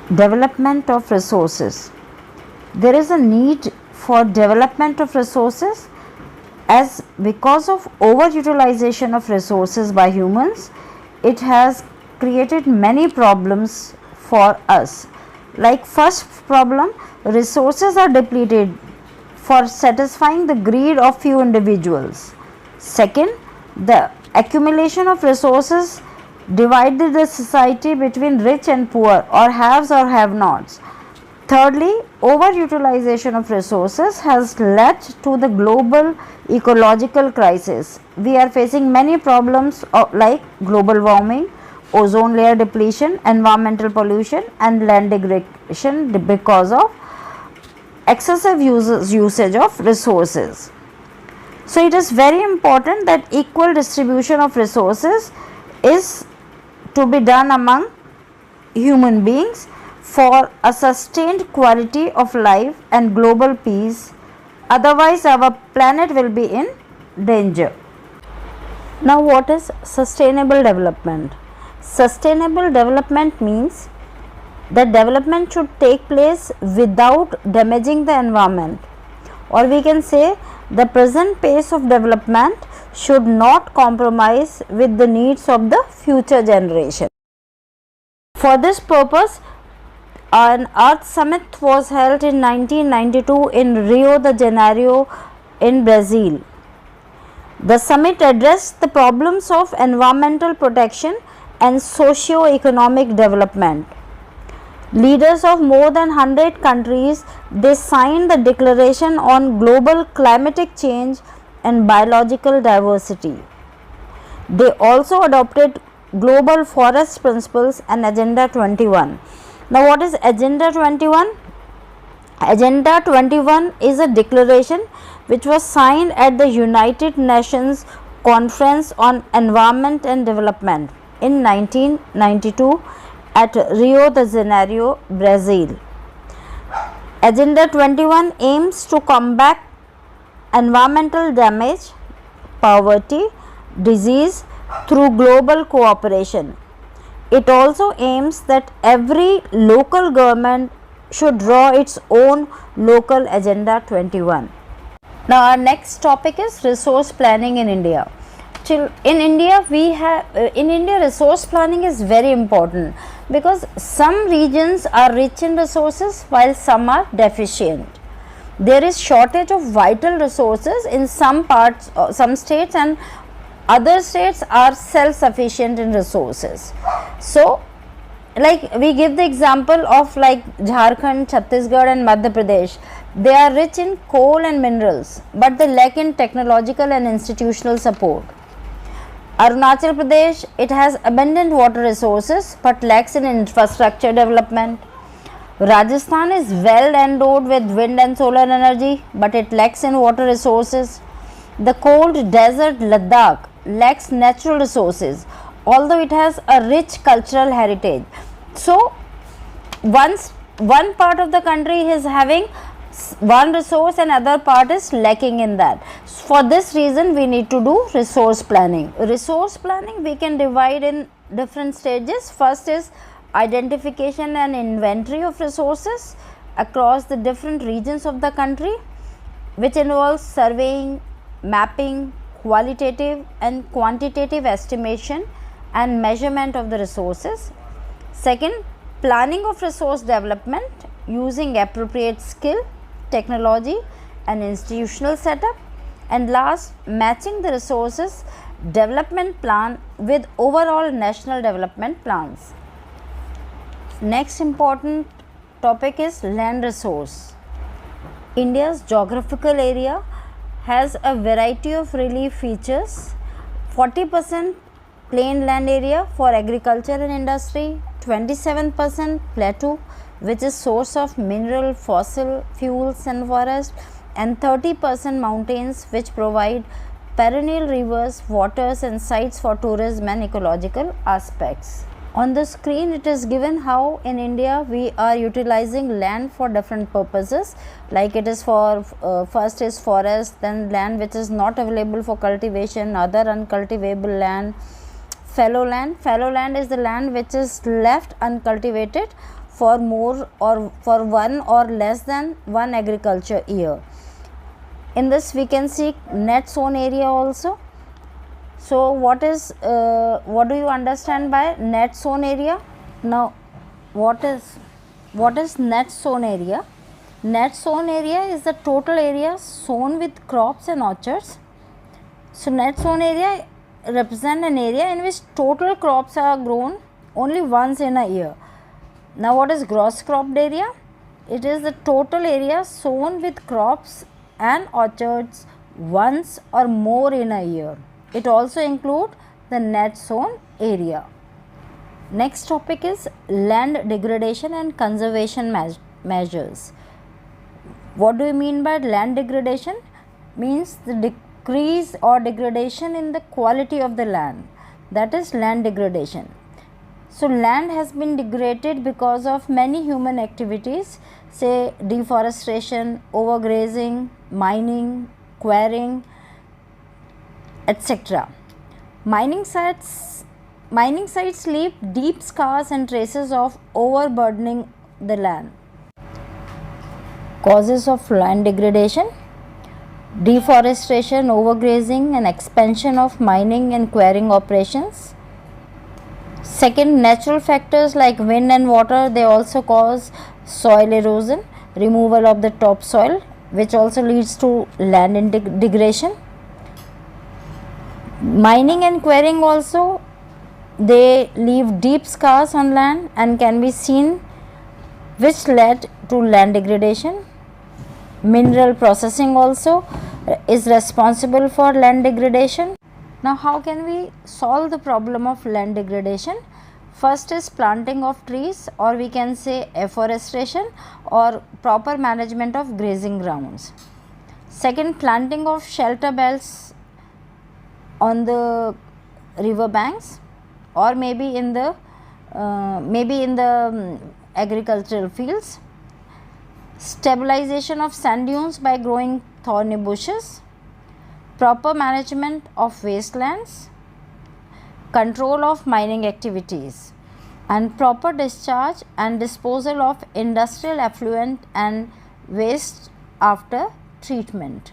Development of resources. There is a need for development of resources as because of overutilization of resources by humans, it has created many problems for us. Like first problem, resources are depleted for satisfying the greed of few individuals. Second, the accumulation of resources divided the society between rich and poor, or haves or have nots. Thirdly, overutilization of resources has led to the global ecological crisis. We are facing many problems like global warming, ozone layer depletion, environmental pollution, and land degradation because of excessive usage of resources. So, it is very important that equal distribution of resources is to be done among human beings for a sustained quality of life and global peace. Otherwise, our planet will be in danger. Now, what is sustainable development? Sustainable development means that development should take place without damaging the environment, or we can say the present pace of development should not compromise with the needs of the future generation. For this purpose, an Earth Summit was held in 1992 in Rio de Janeiro in Brazil. The summit addressed the problems of environmental protection and socio-economic development. Leaders of more than 100 countries, they signed the Declaration on Global Climatic Change and Biological Diversity. They also adopted Global Forest Principles and Agenda 21. Now, what is Agenda 21? Agenda 21 is a declaration which was signed at the United Nations Conference on Environment and Development in 1992 at Rio de Janeiro, Brazil. Agenda 21 aims to combat environmental damage, poverty, disease through global cooperation. It also aims that every local government should draw its own local Agenda 21. Now, our next topic is resource planning in India. In India, resource planning is very important because some regions are rich in resources while some are deficient. There is shortage of vital resources in some parts, some states, and other states are self-sufficient in resources. So, like we give the example of like Jharkhand, Chhattisgarh and Madhya Pradesh. They are rich in coal and minerals, but they lack in technological and institutional support. Arunachal Pradesh, it has abundant water resources but lacks in infrastructure development. Rajasthan is well endowed with wind and solar energy, but it lacks in water resources. The cold desert Ladakh lacks natural resources, although it has a rich cultural heritage. So, once one part of the country is having one resource and other part is lacking in that. For this reason, we need to do resource planning. Resource planning we can divide in different stages. First is identification and inventory of resources across the different regions of the country, which involves surveying, mapping, qualitative and quantitative estimation and measurement of the resources. Second, planning of resource development using appropriate skill, technology and institutional setup. And last, matching the resources development plan with overall national development plans. Next important topic is land resource. India's geographical area has a variety of relief features. 40% plain land area for agriculture and industry, 27% plateau which is source of mineral, fossil fuels and forest, and 30% mountains which provide perennial rivers, waters and sites for tourism and ecological aspects. On the screen it is given how in India we are utilizing land for different purposes, like it is for first is forest, then land which is not available for cultivation, other uncultivable land, fallow land. Fallow land is the land which is left uncultivated for more or for one or less than one agriculture year. In this we can see net sown area also. So what do you understand by net sown area? Now what is net sown area? Net sown area is the total area sown with crops and orchards. So net sown area represent an area in which total crops are grown only once in a year. Now what is gross cropped area? It is the total area sown with crops and orchards once or more in a year. It also includes the net sown area. Next topic is land degradation and conservation measures. What do you mean by land degradation? Means the decrease or degradation in the quality of the land. That is land degradation. So land has been degraded because of many human activities, say deforestation, overgrazing, mining, quarrying, etc. Mining sites leave deep scars and traces of overburdening the land. Causes of land degradation: deforestation, overgrazing and expansion of mining and quarrying operations. Second, natural factors like wind and water, they also cause soil erosion, removal of the topsoil, which also leads to land degradation. Mining and quarrying also, they leave deep scars on land and can be seen, which led to land degradation. Mineral processing also is responsible for land degradation. Now how can we solve the problem of land degradation? First is planting of trees, or we can say afforestation or proper management of grazing grounds. Second, planting of shelter belts on the river banks, or maybe in the agricultural fields. Stabilization of sand dunes by growing thorny bushes. Proper management of wastelands. Control of mining activities, and proper discharge and disposal of industrial effluent and waste after treatment.